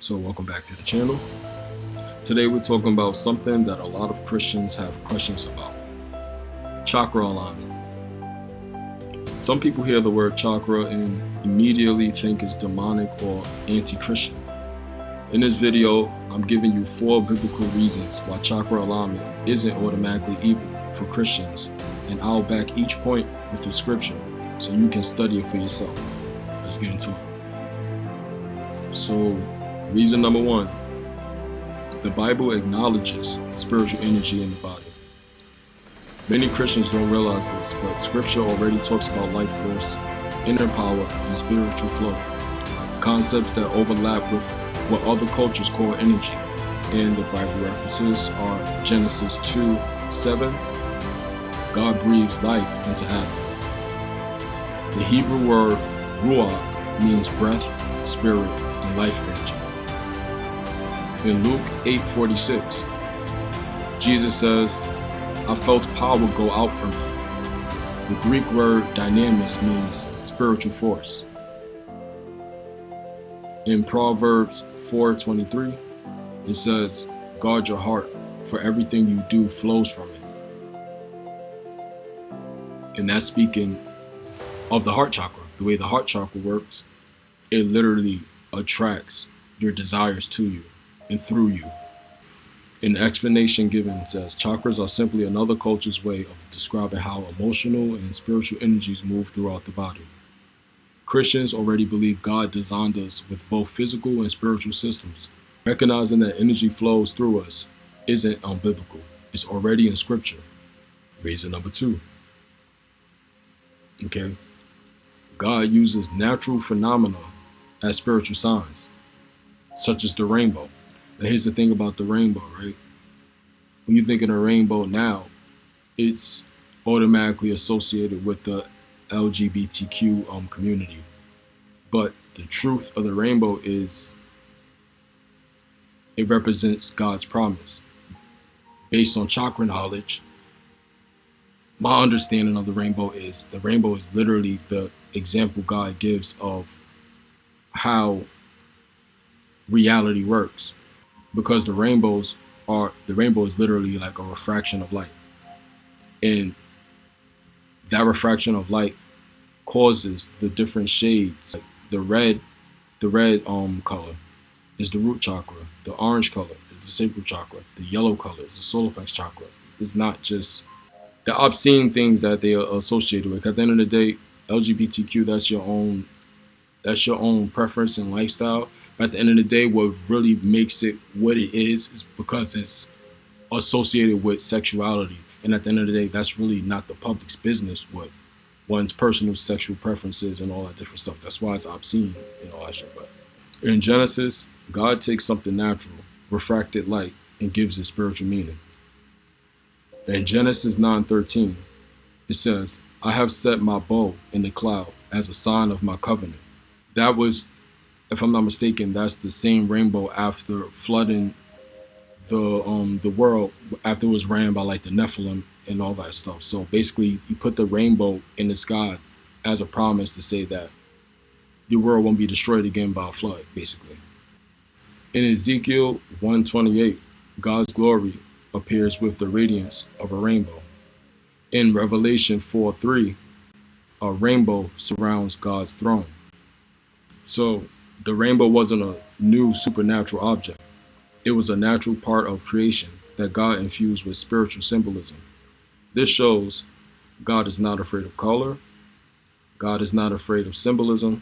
So welcome back to the channel. Today we're talking about something that a lot of Christians have questions about. Chakra alignment. Some people hear the word chakra and immediately think it's demonic or anti-Christian. In this video, I'm giving you 4 biblical reasons why chakra alignment isn't automatically evil for Christians, and I'll back each point with the scripture so you can study it for yourself. Let's get into it. So, reason number 1, the Bible acknowledges spiritual energy in the body. Many Christians don't realize this, but scripture already talks about life force, inner power, and spiritual flow, concepts that overlap with what other cultures call energy. And the Bible references are Genesis 2:7, God breathes life into Adam. The Hebrew word ruach means breath, spirit, and life energy. In Luke 8:46, Jesus says, I felt power go out from me. The Greek word dynamis means spiritual force. In Proverbs 4:23, it says, guard your heart, for everything you do flows from it. And that's speaking of the heart chakra. The way the heart chakra works, it literally attracts your desires to you and through you. An explanation given says chakras are simply another culture's way of describing how emotional and spiritual energies move throughout the body. Christians already believe God designed us with both physical and spiritual systems. Recognizing that energy flows through us isn't unbiblical. It's already in scripture. Reason number 2. Okay. God uses natural phenomena as spiritual signs, such as the rainbow. Now here's the thing about the rainbow, right? When you think of a rainbow now, it's automatically associated with the LGBTQ community. But the truth of the rainbow is it represents God's promise. Based on chakra knowledge, my understanding of the rainbow is literally the example God gives of how reality works. Because the rainbow is literally like a refraction of light. And that refraction of light causes the different shades. Like the red color is the root chakra. The orange color is the sacral chakra. The yellow color is the solar plex chakra. It's not just the obscene things that they are associated with. At the end of the day, LGBTQ, that's your own preference and lifestyle. But at the end of the day, what really makes it what it is because it's associated with sexuality. And at the end of the day, that's really not the public's business what one's personal sexual preferences and all that different stuff. That's why it's obscene and all that shit. But in Genesis, God takes something natural, refracted light, and gives it spiritual meaning. In Genesis 9:13, it says, I have set my bow in the cloud as a sign of my covenant. That was, if I'm not mistaken, that's the same rainbow after flooding the world, after it was ran by like the Nephilim and all that stuff. So basically, you put the rainbow in the sky as a promise to say that your world won't be destroyed again by a flood, basically. In Ezekiel 1:28, God's glory appears with the radiance of a rainbow. In Revelation 4:3, a rainbow surrounds God's throne. So the rainbow wasn't a new supernatural object. It was a natural part of creation that God infused with spiritual symbolism. This shows God is not afraid of color. God is not afraid of symbolism.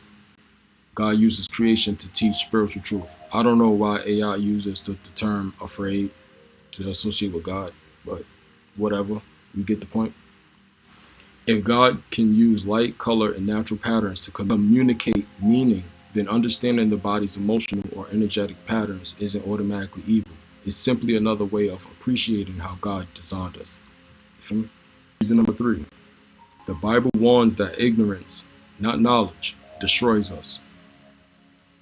God uses creation to teach spiritual truth. I don't know why AI uses the term afraid to associate with God, but whatever, you get the point. If God can use light, color, and natural patterns to communicate meaning, then understanding the body's emotional or energetic patterns isn't automatically evil. It's simply another way of appreciating how God designed us. Reason number 3, the Bible warns that ignorance, not knowledge, destroys us.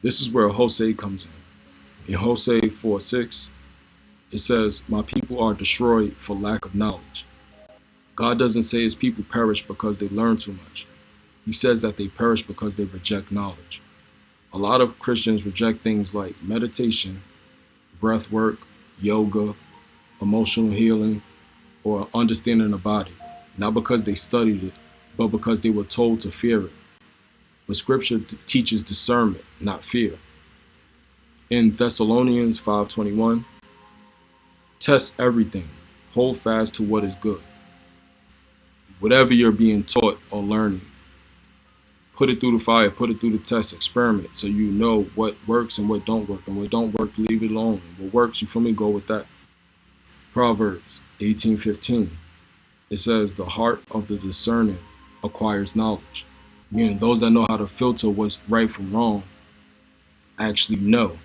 This is where Hosea comes in. In Hosea 4:6, it says, my people are destroyed for lack of knowledge. God doesn't say his people perish because they learn too much. He says that they perish because they reject knowledge. A lot of Christians reject things like meditation, breath work, yoga, emotional healing, or understanding the body, not because they studied it, but because they were told to fear it. But scripture teaches discernment, not fear. In Thessalonians 5:21, test everything, hold fast to what is good. Whatever you're being taught or learning, put it through the fire, put it through the test, experiment, so you know what works and what don't work. And what don't work, leave it alone. And what works, you feel me, go with that. Proverbs 18:15. It says, the heart of the discerning acquires knowledge. Meaning those that know how to filter what's right from wrong actually know.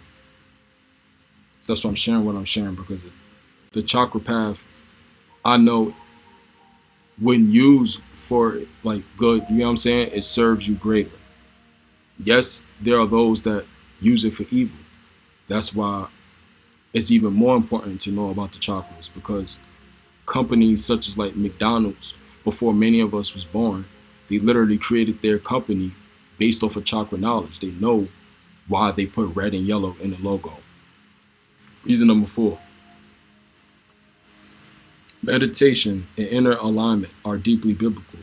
So that's why I'm sharing what I'm sharing, because the chakra path, I know when used for like good, you know what I'm saying, it serves you greater. Yes, there are those that use it for evil. That's why it's even more important to know about the chakras, because companies such as like McDonald's, before many of us was born, they literally created their company based off of chakra knowledge. They know why they put red and yellow in the logo. Reason number 4. Meditation and inner alignment are deeply biblical.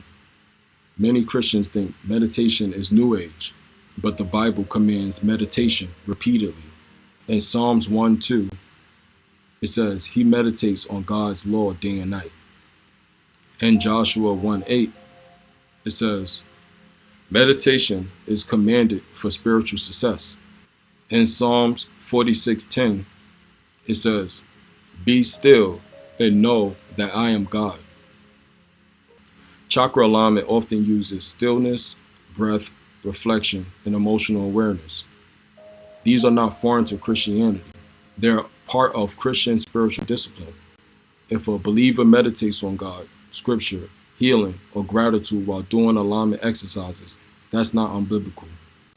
Many Christians think meditation is New Age, but the Bible commands meditation repeatedly. In Psalms 1:2, it says, he meditates on God's law day and night. In Joshua 1:8, it says, meditation is commanded for spiritual success. In Psalms 46:10, it says, be still and know that I am God. Chakra alignment often uses stillness, breath, reflection, and emotional awareness. These are not foreign to Christianity. They're part of Christian spiritual discipline. If a believer meditates on God, scripture, healing, or gratitude while doing alignment exercises, that's not unbiblical.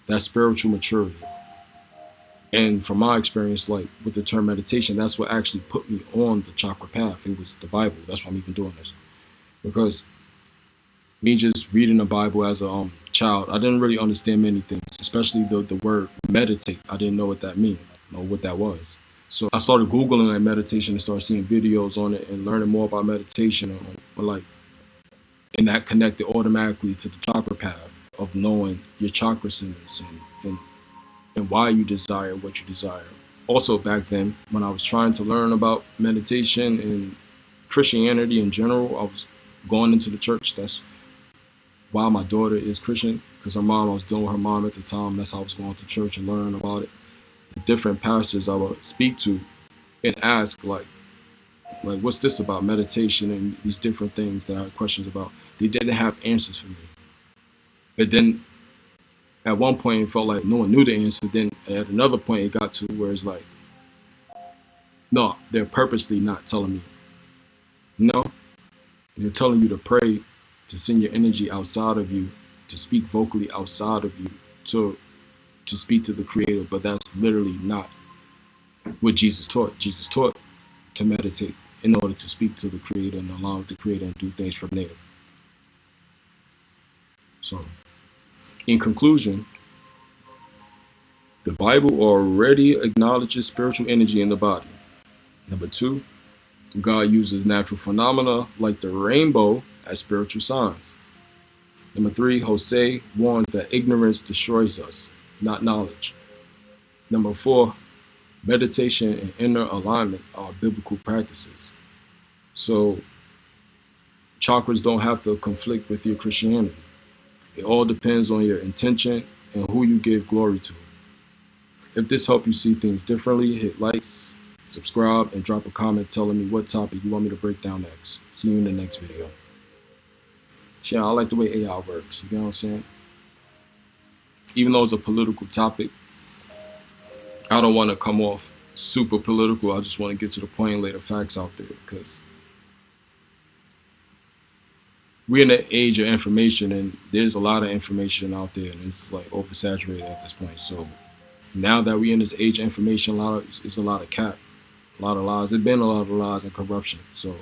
That's spiritual maturity. And from my experience, like with the term meditation, that's what actually put me on the chakra path. It was the Bible. That's why I'm even doing this. Because me just reading the Bible as a child, I didn't really understand many things, especially the word meditate. I didn't know what that meant, or what that was. So I started Googling like meditation and started seeing videos on it and learning more about meditation, and that connected automatically to the chakra path of knowing your chakra centers and why you desire what you desire. Also back then, when I was trying to learn about meditation and Christianity in general, I was going into the church. That's why my daughter is Christian, because her mom, I was dealing with her mom at the time. That's how I was going to church and learn about it. The different pastors I would speak to and ask, like what's this about meditation and these different things that I had questions about. They didn't have answers for me. But then at one point, it felt like no one knew the answer. Then at another point, it got to where it's like, no, they're purposely not telling me. No, they're telling you to pray, to send your energy outside of you, to speak vocally outside of you, to speak to the Creator. But that's literally not what Jesus taught. Jesus taught to meditate in order to speak to the Creator and allow the Creator and do things from there. So, in conclusion, the Bible already acknowledges spiritual energy in the body. Number 2, God uses natural phenomena like the rainbow as spiritual signs. Number 3, Hosea warns that ignorance destroys us, not knowledge. Number 4, meditation and inner alignment are biblical practices. So chakras don't have to conflict with your Christianity. It all depends on your intention and who you give glory to. If this helped you see things differently, hit likes, subscribe, and drop a comment telling me what topic you want me to break down next. See you in the next video. Yeah, I like the way AI works, you know what I'm saying? Even though it's a political topic, I don't want to come off super political. I just want to get to the point and lay the facts out there, because we're in an age of information, and there's a lot of information out there, and it's like oversaturated at this point. So now that we're in this age of information, it's a lot of cap, a lot of lies. There's been a lot of lies and corruption. So